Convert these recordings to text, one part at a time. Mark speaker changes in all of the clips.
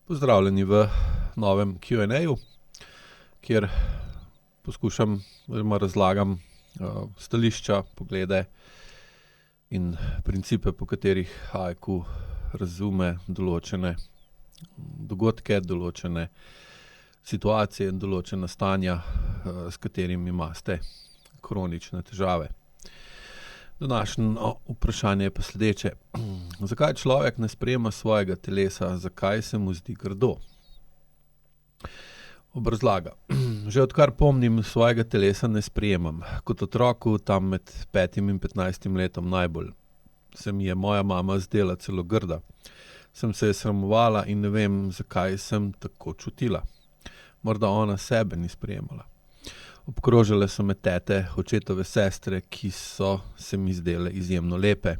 Speaker 1: Pozdravljeni v novem Q&A-ju, kjer poskušam oziroma razlagam stališča, poglede in principe, po katerih haiku razume določene dogodke, določene situacije in določena stanja, s katerimi imate kronične težave. Današnje vprašanje je pa sledeče. Zakaj človek ne sprejema svojega telesa? Zakaj se mu zdi grdo? Obrazlaga. Že odkar pomnim, svojega telesa ne sprejemam. Kot otroku, tam med 5 in 15 letom najbolj, se mi je moja mama zdela celo grda. Sem se je sramovala in ne vem, zakaj sem tako čutila. Morda ona sebe ni sprejemala. Obkrožale so me tete, očetove sestre, ki so se mi zdele izjemno lepe.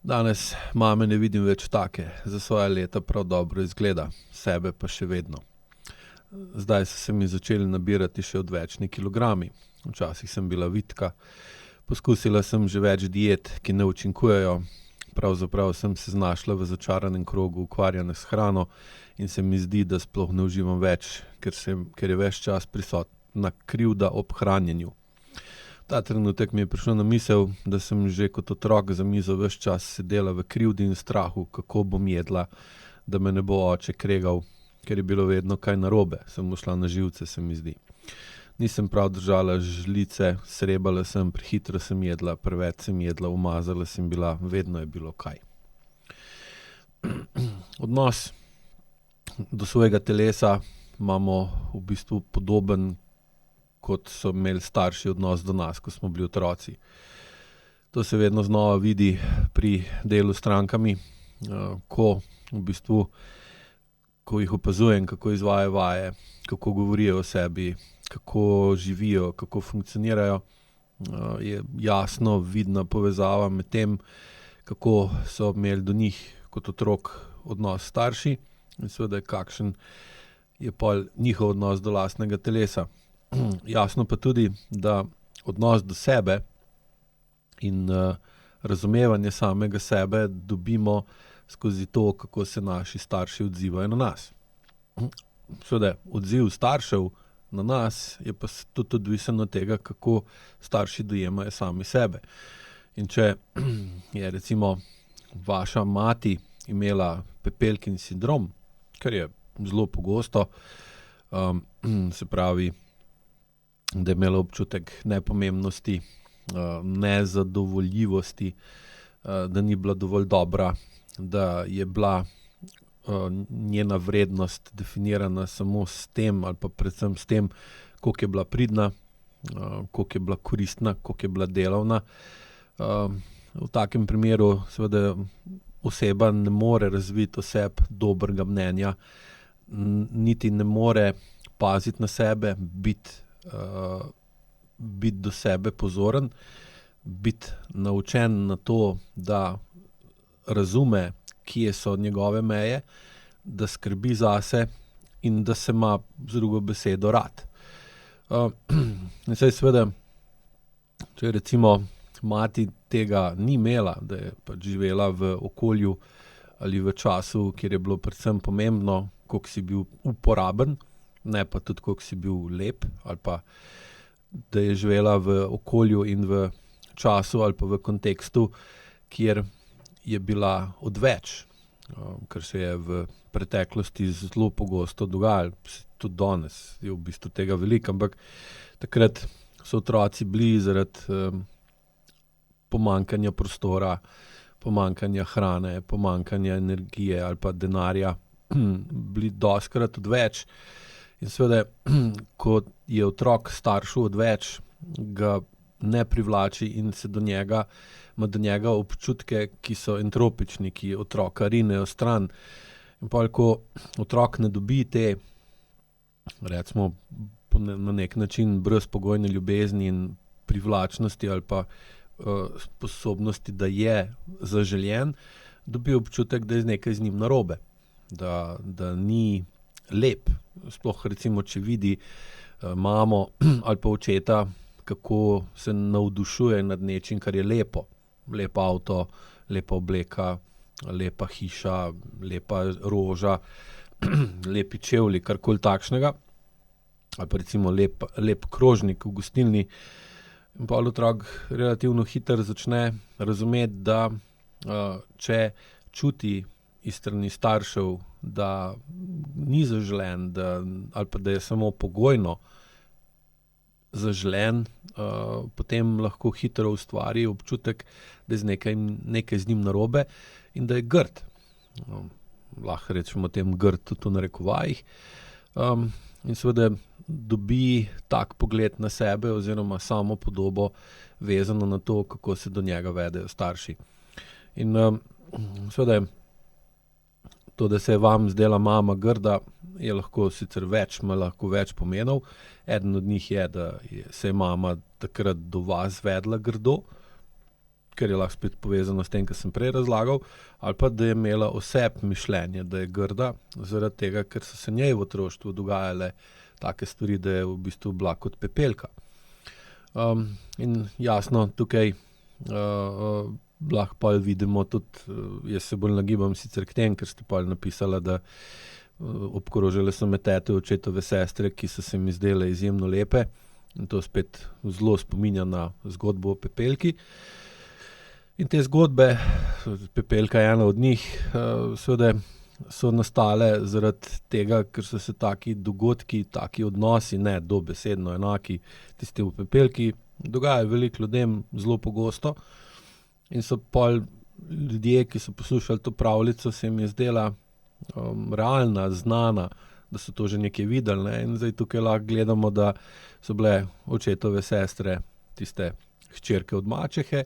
Speaker 1: Danes mame ne vidim več take, za svoja leta prav dobro izgleda, sebe pa še vedno. Zdaj so se mi začeli nabirati še odvečni kilogrami. Včasih sem bila vitka. Poskusila sem že več diet, ki ne učinkujejo. Pravzaprav sem se znašla v začaranem krogu ukvarjanja s hrano in se mi zdi, da sploh ne uživam več, ker je ves čas prisotna krivda ob hranjenju. Ta trenutek mi je prišlo na misel, da sem že kot otrok za mizo ves čas sedela v krivdi in strahu, kako bom jedla, da me ne bo oče kregal, ker je bilo vedno kaj narobe, sem mu šla na živce, se mi zdi. Nisem prav držala žlice, srebala sem, prehitro sem jedla, preveč sem jedla, umazala sem bila, vedno je bilo kaj. Odnos do svojega telesa imamo v bistvu podoben, kot so imeli starši odnos do nas, ko smo bili otroci. To se vedno znova vidi pri delu s strankami, ko jih opazujem, kako izvajajo vaje, kako govorijo o sebi, kako živijo, kako funkcionirajo, je jasno vidna povezava med tem, kako so imeli do njih kot otrok odnos starši in seveda kakšen je pol njihov odnos do lastnega telesa. Jasno pa tudi, da odnos do sebe in razumevanje samega sebe dobimo skozi to, kako se naši starši odzivajo na nas. Seveda, odziv staršev na nas je pa tudi odvisen od tega, kako starši dojemajo sami sebe. In če je recimo vaša mati imela pepelkin sindrom, kar je zelo pogosto, se pravi, da je imela občutek nepomembnosti, nezadovoljivosti, da ni bila dovolj dobra, da je bila njena vrednost definirana samo s tem ali pa predvsem s tem, koliko je bila pridna, koliko je bila koristna, koliko je bila delovna. V takem primeru seveda oseba ne more razviti o sebi dobrega mnenja, niti ne more paziti na sebe, biti do sebe pozoren, biti naučen na to, da razume, kje so njegove meje, da skrbi zase in da se ima z drugo besedo rad. In saj seveda, če recimo mati tega ni imela, da je pač živela v okolju ali v času, kjer je bilo predvsem pomembno, koliko si bil uporaben, ne pa tudi, koliko si bil lep, ali pa da je živela v okolju in v času ali pa v kontekstu, kjer je bila odveč, kar se je v preteklosti zelo pogosto dogajalo, tudi danes je v bistvu tega veliko, ampak takrat so otroci bili zaradi pomanjkanja prostora, pomanjkanja hrane, pomanjkanja energije ali pa denarja, bili dostikrat odveč. In seveda, ko je otrok staršu odveč, ga ne privlači in se ima do njega občutke, ki so entropični, ki otroka rinejo stran. In potem, ko otrok ne dobi te, recimo, na nek način brezpogojne ljubezni in privlačnosti ali pa sposobnosti, da je zaželjen, dobi občutek, da je nekaj z njim narobe, da ni lep. Sploh recimo, če vidi mamo ali pa očeta, kako se navdušuje nad nečim, kar je lepo. Lep avto, lepa obleka, lepa hiša, lepa roža. lepi čevlji, karkoli takšnega, ali pa recimo lep krožnik v gostilni. In pol otrok relativno hitro začne razumeti, da če čuti iz strani staršev, da ni zaželen, ali pa da je samo pogojno zaželen, potem lahko hitro ustvari občutek, da je nekaj z njim narobe in da je grd. Lahko rečemo tem grd tudi v narekovajih. In seveda dobi tak pogled na sebe oziroma samo podobo vezano na to, kako se do njega vedejo starši. In seveda to, da se je vam zdela mama grda, je lahko sicer ima lahko več pomenov. Eden od njih je, da se je mama takrat do vas vedla grdo, ker je lahko spet povezano s tem, kar sem prej razlagal, ali pa da je imela mišljenje, da je grda, zaradi tega, ker so se njej v otroštvu dogajale take stvari, da je v bistvu bila kot pepelka. In jasno, tukaj lahko pa vidimo tudi, jaz se bolj nagibam sicer k tem, ker ste pa napisala, da obkrožile so me tete, očetove sestre, ki so se mi zdele izjemno lepe, in to spet zelo spominja na zgodbo o pepelki. In te zgodbe, pepelka je ena od njih, seveda so nastale zaradi tega, ker so se taki dogodki, taki odnosi, ne dobesedno enaki tisti v pepelki, dogajajo veliko ljudem zelo pogosto. In so pol ljudje, ki so poslušali to pravljico, se jim je zdela realna, znana, da so to že nekaj videli, ne? In zdaj tukaj lahko gledamo, da so bile očetove sestre tiste hčerke od mačehe,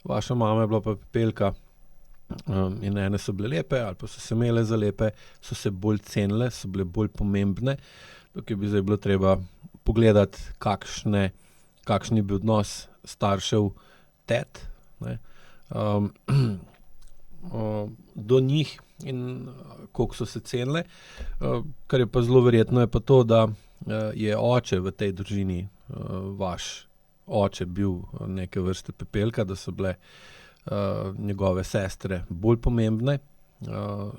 Speaker 1: vaša mama je bila pa pepelka, in ene so bile lepe ali pa so se imele za lepe, so se bolj cenile, so bile bolj pomembne. Tukaj bi zdaj bilo treba pogledati, kakšen je bil odnos staršev tet, ne, do njih in koliko so se cenile. Kar je pa zelo verjetno, je pa to, da je oče v tej družini, vaš oče bil neke vrste pepelka, da so bile njegove sestre bolj pomembne,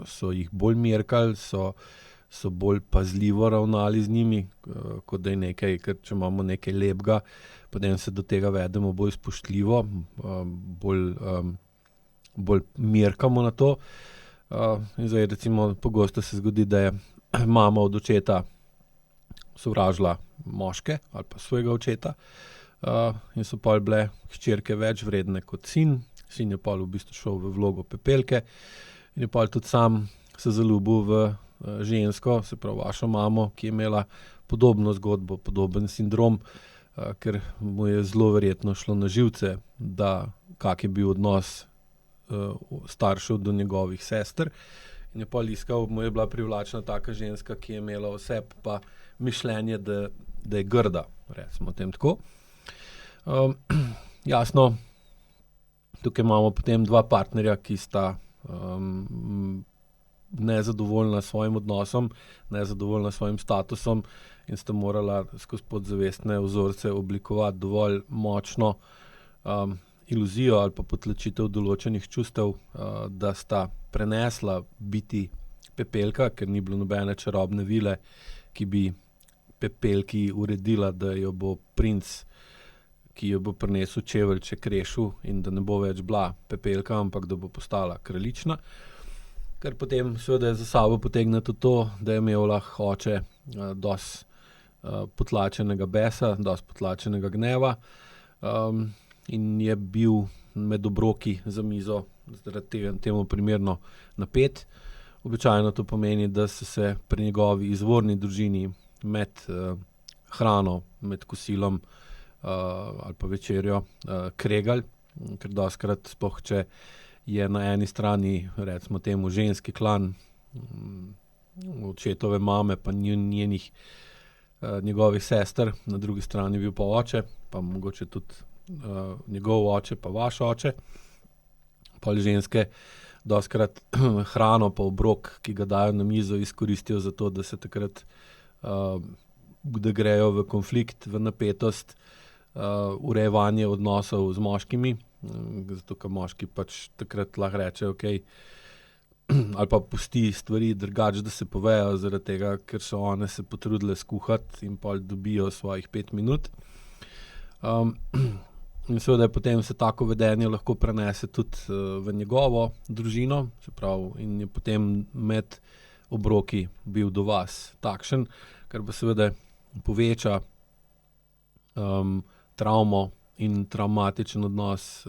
Speaker 1: so jih bolj merkali, so bolj pazljivo ravnali z njimi, kot da je nekaj, ker če imamo nekaj lepega, potem se do tega vedemo bolj spoštljivo, bolj merkamo na to. In zdaj recimo pogosto se zgodi, da je mama od očeta sovražila moške ali pa svojega očeta, in so pol bile hčerke več vredne kot sin. Sin je pol v bistvu šel v vlogo pepelke in je pol tudi sam se zaljubil v žensko, se pravi vašo mamo, ki je imela podobno zgodbo, podoben sindrom, ker mu je zelo verjetno šlo na živce, da kak je bil odnos staršev do njegovih sester. In je pol iskal, mu je bila privlačna taka ženska, ki je imela oseb pa mišljenje, da je grda, recimo tem tako. Jasno, tukaj imamo potem dva partnerja, ki sta nezadovoljna s svojim odnosom, nezadovoljna s svojim statusom in sta morala skozi podzavestne vzorce oblikovati dovolj močno iluzijo ali pa potlačitev določenih čustev, da sta prenesla biti pepelka, ker ni bilo nobene čarobne vile, ki bi pepelki uredila, da jo bo princ, ki jo bo prinesel čeveljček, rešil in da ne bo več bila pepelka, ampak da bo postala kraljična. Kar potem seveda za sabo potegne tudi to, da je imel lahko oče dosti potlačenega besa, dosti potlačenega gneva, in je bil med obroki za mizo zaradi temu primerno napet. Običajno to pomeni, da so se pri njegovi izvorni družini med hrano, med kosilom ali pa večerjo kregali, ker dostikrat sploh, če je na eni strani recimo temu ženski klan očetove mame pa njenih njegovih sester, na drugi strani bil pa oče, pa mogoče tudi njegov oče pa vaš oče. Pol ženske dostikrat hrano pa obrok, ki ga dajo na mizo, izkoristijo za to, da se takrat da grejo v konflikt, v napetost, urejevanje odnosov z moškimi, zato ker moški pač takrat lahko reče, okej, ali pa pusti stvari drugače, da se povejo, zaradi tega, ker so one se potrudile skuhati in pol dobijo svojih 5 minut. In seveda potem se tako vedenje lahko prenese tudi v njegovo družino, se pravi, in je potem med obroki bil do vas takšen, kar pa seveda poveča travmo in travmatičen odnos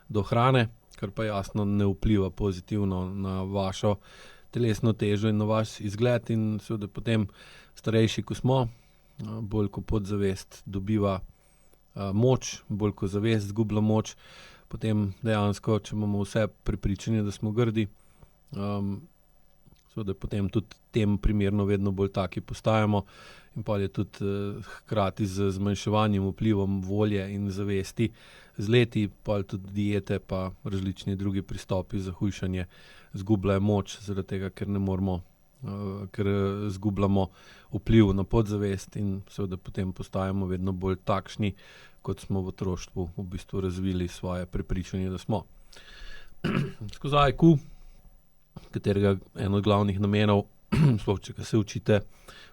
Speaker 1: do hrane, kar pa jasno ne vpliva pozitivno na vašo telesno težo in na vaš izgled. In seveda potem starejši, ko smo, bolj ko podzavest dobiva moč, bolj ko zavest izgublja moč, potem dejansko, če imamo vse prepričanje, da smo grdi, seveda potem tudi tem primerno vedno bolj taki postajamo in pol je tudi hkrati z zmanjševanjem vplivom volje in zavesti z leti, pol tudi diete pa različni drugi pristopi za hujšanje izgubljajo moč, zaradi tega, ker ne moremo, ker izgubljamo vpliv na podzavest in seveda potem postajamo vedno bolj takšni, kot smo v otroštvu v bistvu razvili svoje prepričanje, da smo. Skozi IQ, katerega eno od glavnih namenov, sploh če se učite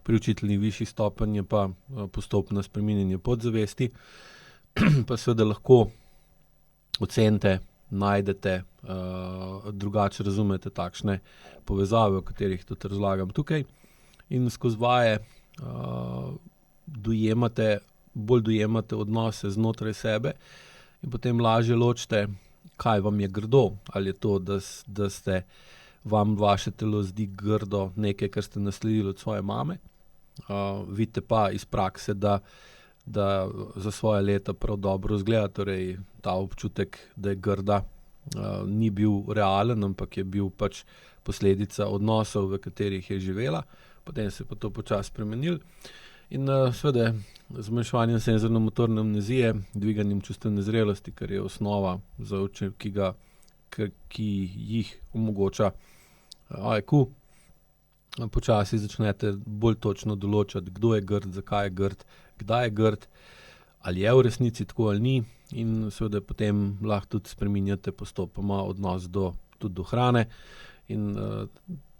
Speaker 1: pri učiteljih višjih stopenj, je pa postopno spreminjanje podzavesti, pa seveda lahko ocenite, najdete, drugače razumete takšne povezave, o katerih tudi razlagam tukaj. In skozi vaje bolj dojemate odnose znotraj sebe in potem lažje ločite, kaj vam je grdo. Ali je to, da ste vam vaše telo zdi grdo nekaj, kar ste nasledili od svoje mame. Vidite pa iz prakse, da za svoje leta prav dobro izgleda, torej ta občutek, da je grda, ni bil realen, ampak je bil pač posledica odnosov, v katerih je živela. Potem se je pa to počasi spremenilo. In seveda z zmanjševanjem senzorno-motorne amnezije, dviganjem čustvene zrelosti, kar je osnova za ki jih omogoča IQ, počasi začnete bolj točno določati, kdo je grd, zakaj je grd, kdaj je grd, ali je v resnici tako ali ni, in seveda potem lahko tudi spreminjate postopoma odnos tudi do hrane in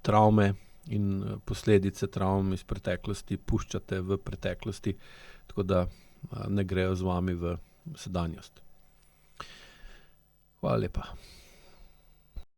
Speaker 1: travme in posledice travm iz preteklosti puščate v preteklosti, tako da ne grejo z vami v sedanjost. Hvala lepa.